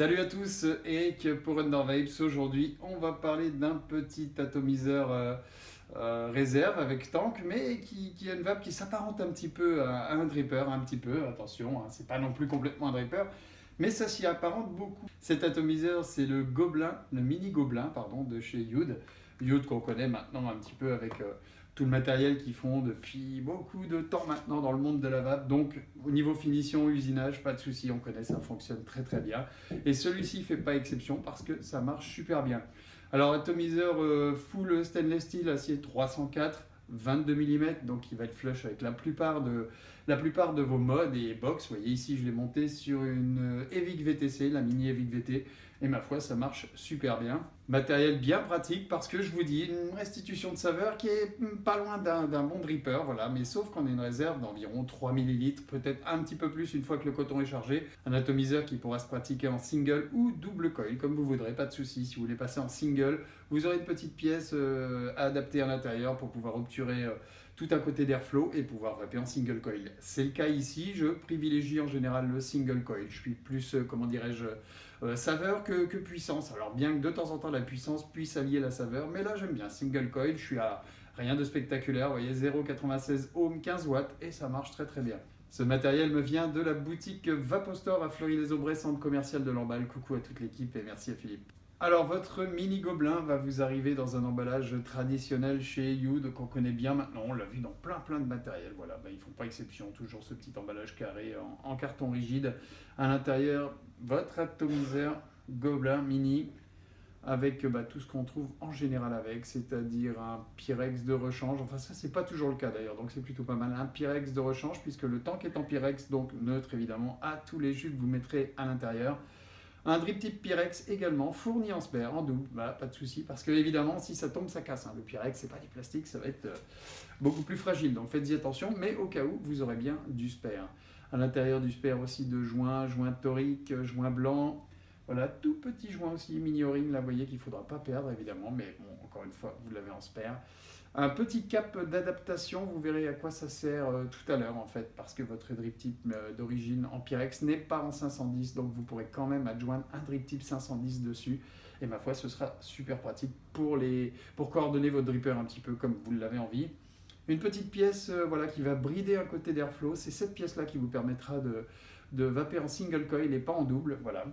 Salut à tous, Eric pour Undervapes. Aujourd'hui, on va parler d'un petit atomiseur réserve avec tank, mais qui a une vape qui s'apparente un petit peu à un dripper, un petit peu, attention, hein, c'est pas non plus complètement un dripper, mais ça s'y apparente beaucoup. Cet atomiseur, c'est le Gobelin, le mini Gobelin, pardon, de chez Yud. Yud qu'on connaît maintenant un petit peu avec tout le matériel qu'ils font depuis beaucoup de temps maintenant dans le monde de la vape. Donc au niveau finition, usinage, pas de souci, on connaît, ça fonctionne très très bien. Et celui-ci ne fait pas exception parce que ça marche super bien. Alors atomiseur full stainless steel, acier 304, 22 mm, donc il va être flush avec la plupart de vos modes et box. Vous voyez ici, je l'ai monté sur une Evic VTC, la mini Evic VT, et ma foi, ça marche super bien. Matériel bien pratique parce que je vous dis, une restitution de saveur qui est pas loin d'un bon dripper, voilà, mais sauf qu'on a une réserve d'environ 3 ml, peut-être un petit peu plus une fois que le coton est chargé. Un atomiseur qui pourra se pratiquer en single ou double coil, comme vous voudrez, pas de souci. Si vous voulez passer en single, vous aurez une petite pièce adaptée à l'intérieur pour pouvoir obturer tout un côté d'airflow et pouvoir vaper en single coil. C'est le cas ici, je privilégie en général le single coil. Je suis plus, comment dirais-je, saveur que puissance. Alors bien que de temps en temps la puissance puisse allier la saveur, mais là j'aime bien single coil, je suis à rien de spectaculaire, vous voyez 0,96 ohm, 15 watts et ça marche très très bien. Ce matériel me vient de la boutique Vapostore à Fleury-les-Aubrais, centre commercial de l'emballe. Coucou à toute l'équipe et merci à Philippe. Alors votre mini gobelin va vous arriver dans un emballage traditionnel chez Yud qu'on connaît bien maintenant, on l'a vu dans plein de matériel, voilà, ils ne font pas exception, toujours ce petit emballage carré en carton rigide. À l'intérieur, votre atomiseur gobelin mini avec tout ce qu'on trouve en général avec, c'est-à-dire un Pyrex de rechange, enfin ça c'est pas toujours le cas d'ailleurs, donc c'est plutôt pas mal, un Pyrex de rechange puisque le tank est en Pyrex, donc neutre évidemment, à tous les jus que vous mettrez à l'intérieur. Un drip tip Pyrex également, fourni en spare, en double, voilà, pas de souci, parce que évidemment, si ça tombe, ça casse. Hein. Le Pyrex, c'est pas du plastique, ça va être beaucoup plus fragile, donc faites-y attention, mais au cas où, vous aurez bien du spare. À l'intérieur du spare aussi de joints toriques, joints blancs, voilà, tout petit joint aussi, mini o-ring, là, vous voyez qu'il ne faudra pas perdre, évidemment, mais bon, encore une fois, vous l'avez en spare. Un petit cap d'adaptation, vous verrez à quoi ça sert tout à l'heure en fait, parce que votre drip tip d'origine en Pyrex n'est pas en 510, donc vous pourrez quand même adjoindre un drip tip 510 dessus, et ma foi ce sera super pratique pour coordonner votre dripper un petit peu comme vous l'avez envie. Une petite pièce voilà, qui va brider un côté d'airflow, c'est cette pièce là qui vous permettra de vaper en single coil et pas en double, voilà.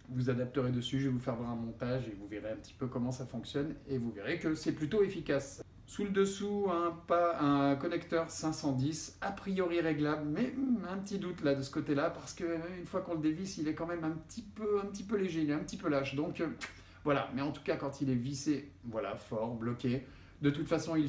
Vous adapterez dessus, je vais vous faire voir un montage et vous verrez un petit peu comment ça fonctionne, et vous verrez que c'est plutôt efficace. Sous le dessous, un connecteur 510, a priori réglable, mais un petit doute là de ce côté-là, parce qu'une fois qu'on le dévisse, il est quand même un petit peu léger, il est un petit peu lâche. Donc voilà, mais en tout cas, quand il est vissé, voilà, fort, bloqué, de toute façon, il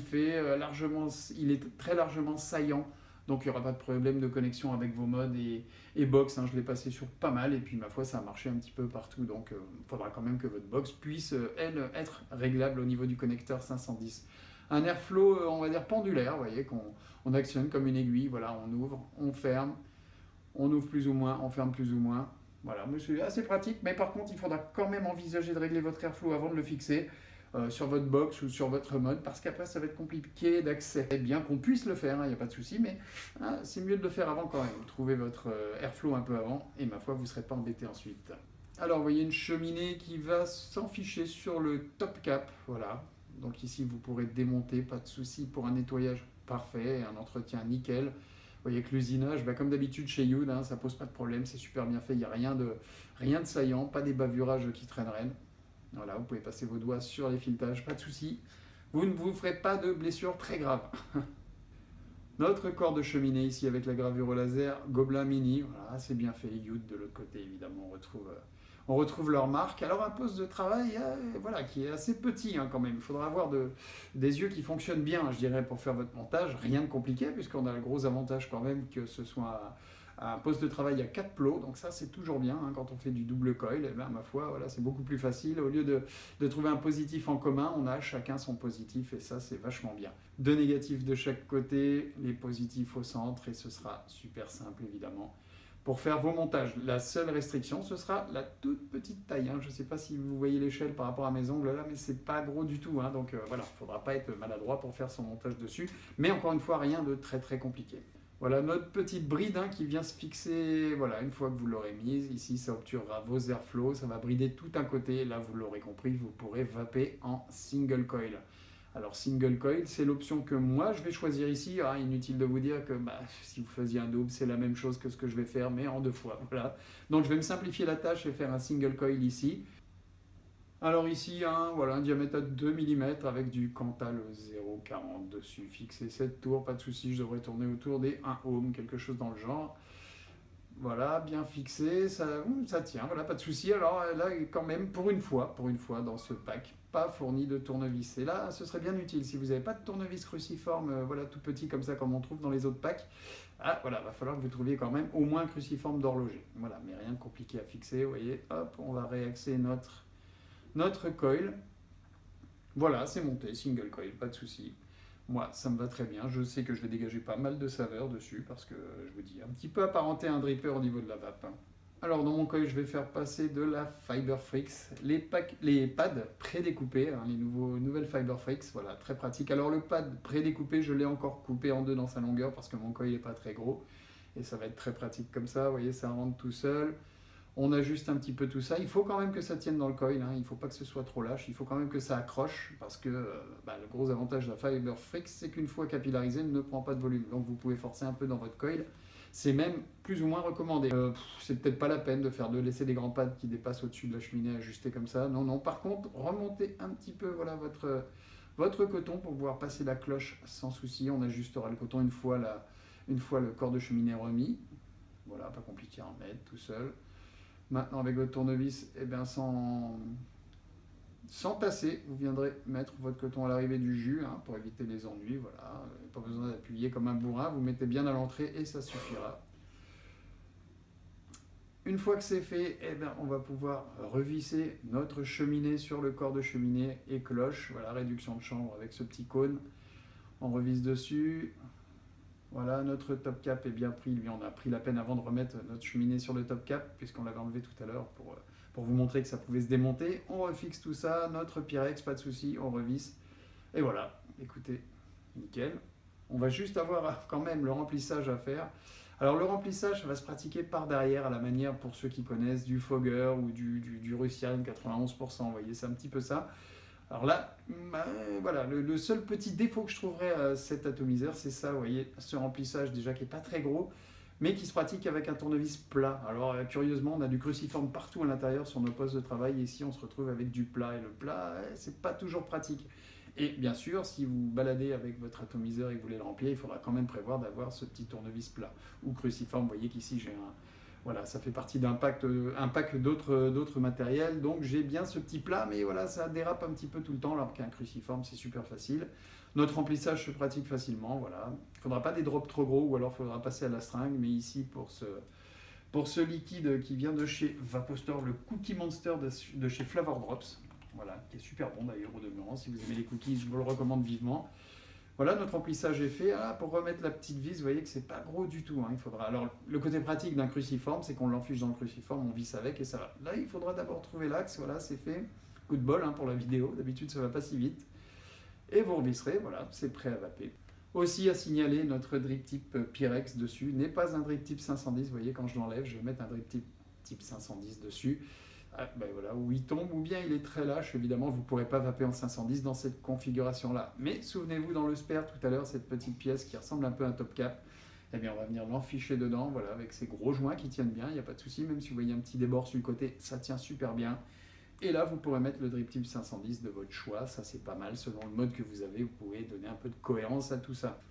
est très largement saillant, donc il n'y aura pas de problème de connexion avec vos modes et box. Hein, je l'ai passé sur pas mal, et puis ma foi, ça a marché un petit peu partout, donc il faudra quand même que votre box puisse, elle, être réglable au niveau du connecteur 510. Un airflow, on va dire pendulaire, vous voyez, qu'on actionne comme une aiguille, voilà, on ouvre, on ferme, on ouvre plus ou moins, on ferme plus ou moins. Voilà, c'est assez pratique, mais par contre, il faudra quand même envisager de régler votre airflow avant de le fixer sur votre box ou sur votre mode, parce qu'après, ça va être compliqué d'accès. Bien qu'on puisse le faire, il n'y a pas de souci, mais c'est mieux de le faire avant quand même. Trouvez votre airflow un peu avant, et ma foi, vous ne serez pas embêté ensuite. Alors, vous voyez une cheminée qui va s'enficher sur le top cap, voilà. Donc ici, vous pourrez démonter, pas de souci pour un nettoyage parfait, un entretien nickel. Vous voyez que l'usinage, comme d'habitude chez Yud, hein, ça pose pas de problème, c'est super bien fait, il n'y a rien de saillant, pas des bavurages qui traîneraient. Voilà, vous pouvez passer vos doigts sur les filetages, pas de souci. Vous ne vous ferez pas de blessures très graves. Notre corps de cheminée ici avec la gravure au laser, Gobelin Mini, voilà, c'est bien fait. Yud de l'autre côté, évidemment, on retrouve leur marque. Alors un poste de travail voilà, qui est assez petit hein, quand même. Il faudra avoir des yeux qui fonctionnent bien, je dirais, pour faire votre montage. Rien de compliqué, puisqu'on a le gros avantage quand même que ce soit un poste de travail à 4 plots. Donc ça, c'est toujours bien hein, quand on fait du double coil. Et bien, ma foi, voilà, c'est beaucoup plus facile. Au lieu de trouver un positif en commun, on a chacun son positif, et ça, c'est vachement bien. Deux négatifs de chaque côté, les positifs au centre, et ce sera super simple, évidemment. Pour faire vos montages, la seule restriction, ce sera la toute petite taille. Hein. Je ne sais pas si vous voyez l'échelle par rapport à mes ongles là, mais c'est pas gros du tout. Hein. Donc voilà, il ne faudra pas être maladroit pour faire son montage dessus. Mais encore une fois, rien de très compliqué. Voilà notre petite bride hein, qui vient se fixer, voilà, une fois que vous l'aurez mise, ici ça obturera vos airflows, ça va brider tout un côté, là vous l'aurez compris, vous pourrez vaper en single coil. Alors single coil, c'est l'option que moi je vais choisir ici, ah, inutile de vous dire que si vous faisiez un double, c'est la même chose que ce que je vais faire, mais en 2 fois, voilà. Donc je vais me simplifier la tâche et faire un single coil ici. Alors ici, voilà, un diamètre à 2 mm avec du Cantal 0,40 dessus. Fixé 7 tours, pas de souci, je devrais tourner autour des 1 ohm, quelque chose dans le genre. Voilà, bien fixé, ça tient, voilà, pas de souci. Alors là, quand même, pour une fois, dans ce pack, pas fourni de tournevis. Et là, ce serait bien utile, si vous n'avez pas de tournevis cruciforme, voilà, tout petit comme ça, comme on trouve dans les autres packs, ah, voilà, va falloir que vous trouviez quand même au moins un cruciforme d'horloger. Voilà, mais rien de compliqué à fixer, vous voyez, hop, on va réaxer notre coil. Voilà, c'est monté, single coil, pas de souci. Moi, ça me va très bien. Je sais que je vais dégager pas mal de saveur dessus parce que, je vous dis, un petit peu apparenté à un dripper au niveau de la vape. Alors, dans mon coil, je vais faire passer de la Fiber Freaks, les pads prédécoupés, hein, les nouvelles Fiber Freaks, voilà, très pratique. Alors, le pad prédécoupé, je l'ai encore coupé en 2 dans sa longueur parce que mon coil n'est pas très gros. Et ça va être très pratique comme ça, vous voyez, ça rentre tout seul. On ajuste un petit peu tout ça. Il faut quand même que ça tienne dans le coil, hein. Il ne faut pas que ce soit trop lâche. Il faut quand même que ça accroche parce que le gros avantage de la Fiber Freaks, c'est qu'une fois capillarisé, elle ne prend pas de volume. Donc vous pouvez forcer un peu dans votre coil. C'est même plus ou moins recommandé. C'est peut-être pas la peine de laisser des grands pads qui dépassent au-dessus de la cheminée ajustés comme ça. Non, non. Par contre, remontez un petit peu voilà, votre coton pour pouvoir passer la cloche sans souci. On ajustera le coton une fois le corps de cheminée remis. Voilà, pas compliqué à en mettre tout seul. Maintenant, avec votre tournevis, eh bien, sans tasser, vous viendrez mettre votre coton à l'arrivée du jus hein, pour éviter les ennuis. Voilà, pas besoin d'appuyer comme un bourrin, vous mettez bien à l'entrée et ça suffira. Une fois que c'est fait, eh bien, on va pouvoir revisser notre cheminée sur le corps de cheminée et cloche. Voilà, réduction de chambre avec ce petit cône. On revisse dessus. Voilà, notre top cap est bien pris. Lui, on a pris la peine avant de remettre notre cheminée sur le top cap, puisqu'on l'avait enlevé tout à l'heure pour vous montrer que ça pouvait se démonter. On refixe tout ça, notre Pyrex, pas de souci, on revisse. Et voilà, écoutez, nickel. On va juste avoir quand même le remplissage à faire. Alors le remplissage, ça va se pratiquer par derrière à la manière, pour ceux qui connaissent, du Fogger ou du Russian 91%. Vous voyez, c'est un petit peu ça. Alors là, voilà, le seul petit défaut que je trouverais à cet atomiseur, c'est ça, vous voyez, ce remplissage déjà qui n'est pas très gros, mais qui se pratique avec un tournevis plat. Alors curieusement, on a du cruciforme partout à l'intérieur sur nos postes de travail, et ici on se retrouve avec du plat, et le plat, c'est pas toujours pratique. Et bien sûr, si vous baladez avec votre atomiseur et que vous voulez le remplir, il faudra quand même prévoir d'avoir ce petit tournevis plat, ou cruciforme. Vous voyez qu'ici j'ai un... Voilà, ça fait partie d'un pack d'autres matériels, donc j'ai bien ce petit plat, mais voilà, ça dérape un petit peu tout le temps, alors qu'un cruciforme, c'est super facile. Notre remplissage se pratique facilement, voilà. Il ne faudra pas des drops trop gros, ou alors il faudra passer à la stringue, mais ici, pour ce liquide qui vient de chez Vapostor, le Cookie Monster de chez Flavor Drops, voilà, qui est super bon d'ailleurs au demeurant, si vous aimez les cookies, je vous le recommande vivement. Voilà, notre remplissage est fait. Ah, pour remettre la petite vis, vous voyez que c'est pas gros du tout. Hein. Il faudra... Alors, le côté pratique d'un cruciforme, c'est qu'on l'enfiche dans le cruciforme, on visse avec et ça va. Là, il faudra d'abord trouver l'axe. Voilà, c'est fait. Coup de bol hein, pour la vidéo. D'habitude, ça va pas si vite. Et vous revisserez. Voilà, c'est prêt à vaper. Aussi à signaler, notre drip type Pyrex dessus n'est pas un drip type 510. Vous voyez, quand je l'enlève, je vais mettre un drip type 510 dessus. Ah, ben voilà, où il tombe, ou bien il est très lâche. Évidemment, vous ne pourrez pas vaper en 510 dans cette configuration-là. Mais souvenez-vous, dans le spare, tout à l'heure, cette petite pièce qui ressemble un peu à un top cap, eh bien, on va venir l'enficher dedans, voilà, avec ces gros joints qui tiennent bien, il n'y a pas de souci. Même si vous voyez un petit débord sur le côté, ça tient super bien. Et là, vous pourrez mettre le drip type 510 de votre choix. Ça, c'est pas mal. Selon le mode que vous avez, vous pouvez donner un peu de cohérence à tout ça.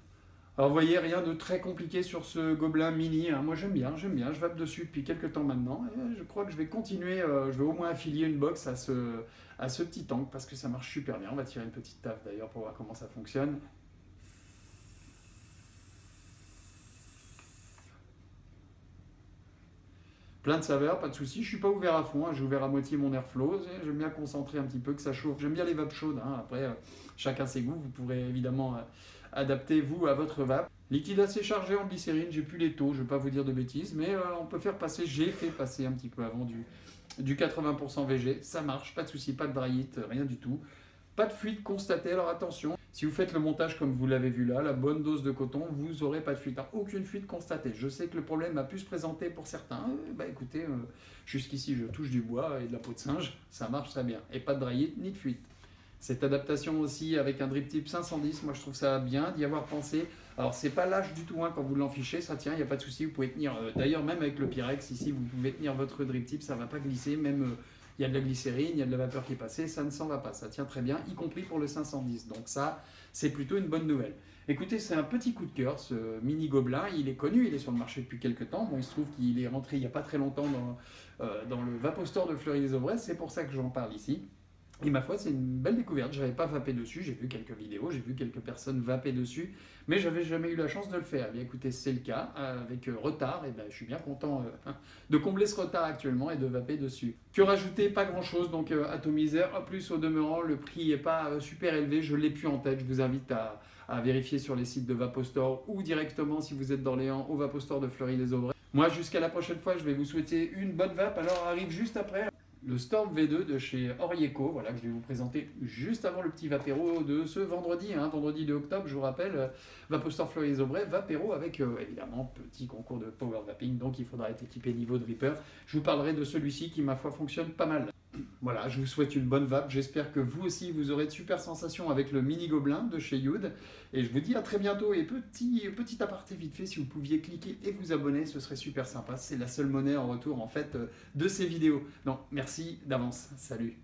Alors vous voyez, rien de très compliqué sur ce gobelin mini, hein. Moi j'aime bien, je vape dessus depuis quelques temps maintenant, et je crois que je vais continuer, je vais au moins affilier une box à ce petit tank, parce que ça marche super bien. On va tirer une petite taf d'ailleurs pour voir comment ça fonctionne. Plein de saveurs, pas de souci. Je suis pas ouvert à fond, hein. J'ai ouvert à moitié mon airflow, j'aime bien concentrer un petit peu, que ça chauffe. J'aime bien les vapes chaudes, hein. Après chacun ses goûts, vous pourrez évidemment adapter vous à votre vape. Liquide assez chargé en glycérine, j'ai plus les taux, je ne vais pas vous dire de bêtises, mais on peut faire passer, j'ai fait passer un petit peu avant du 80% VG, ça marche, pas de souci, pas de dry it, rien du tout. Pas de fuite constatée, alors attention, Si vous faites le montage comme vous l'avez vu là, la bonne dose de coton, vous n'aurez pas de fuite. Aucune fuite constatée. Je sais que le problème a pu se présenter pour certains. Bah écoutez, jusqu'ici je touche du bois et de la peau de singe, ça marche très bien. Et pas de dryite ni de fuite. Cette adaptation aussi avec un drip tip 510, moi je trouve ça bien d'y avoir pensé. Alors c'est pas lâche du tout hein, quand vous l'enfichez, ça tient, il n'y a pas de souci, vous pouvez tenir. D'ailleurs même avec le Pyrex ici, vous pouvez tenir votre drip tip, ça ne va pas glisser, même il y a de la glycérine, il y a de la vapeur qui est passée, ça ne s'en va pas, ça tient très bien, y compris pour le 510. Donc ça, c'est plutôt une bonne nouvelle. Écoutez, c'est un petit coup de cœur, ce mini gobelin, il est connu, il est sur le marché depuis quelques temps. Bon, il se trouve qu'il est rentré il n'y a pas très longtemps dans le Vapostore de Fleury-les-Aubrais, c'est pour ça que j'en parle ici. Et ma foi, c'est une belle découverte. Je n'avais pas vapé dessus, j'ai vu quelques vidéos, j'ai vu quelques personnes vaper dessus, mais j'avais jamais eu la chance de le faire. Eh bien, écoutez, c'est le cas, avec retard, et ben, je suis bien content de combler ce retard actuellement et de vaper dessus. Que rajouter? Pas grand chose, donc atomiseur. En plus, au demeurant, le prix n'est pas super élevé, je ne l'ai plus en tête. Je vous invite à vérifier sur les sites de Vapostore ou directement, si vous êtes d'Orléans, au Vapostore de Fleury-les-Aubrais. Moi, jusqu'à la prochaine fois, je vais vous souhaiter une bonne vape. Alors, arrive juste après le Storm V2 de chez Orieco, voilà, que je vais vous présenter juste avant le petit Vapéro de ce vendredi, hein, vendredi 2 octobre, je vous rappelle, Vapostore Fleury-les-Aubrais, Vapéro avec évidemment petit concours de power vaping, donc il faudra être équipé niveau dripper. Je vous parlerai de celui-ci qui, ma foi, fonctionne pas mal. Voilà, je vous souhaite une bonne vape, j'espère que vous aussi vous aurez de super sensations avec le mini gobelin de chez Youd, et je vous dis à très bientôt. Et petit aparté vite fait, si vous pouviez cliquer et vous abonner, ce serait super sympa, c'est la seule monnaie en retour en fait de ces vidéos. Donc merci d'avance, salut.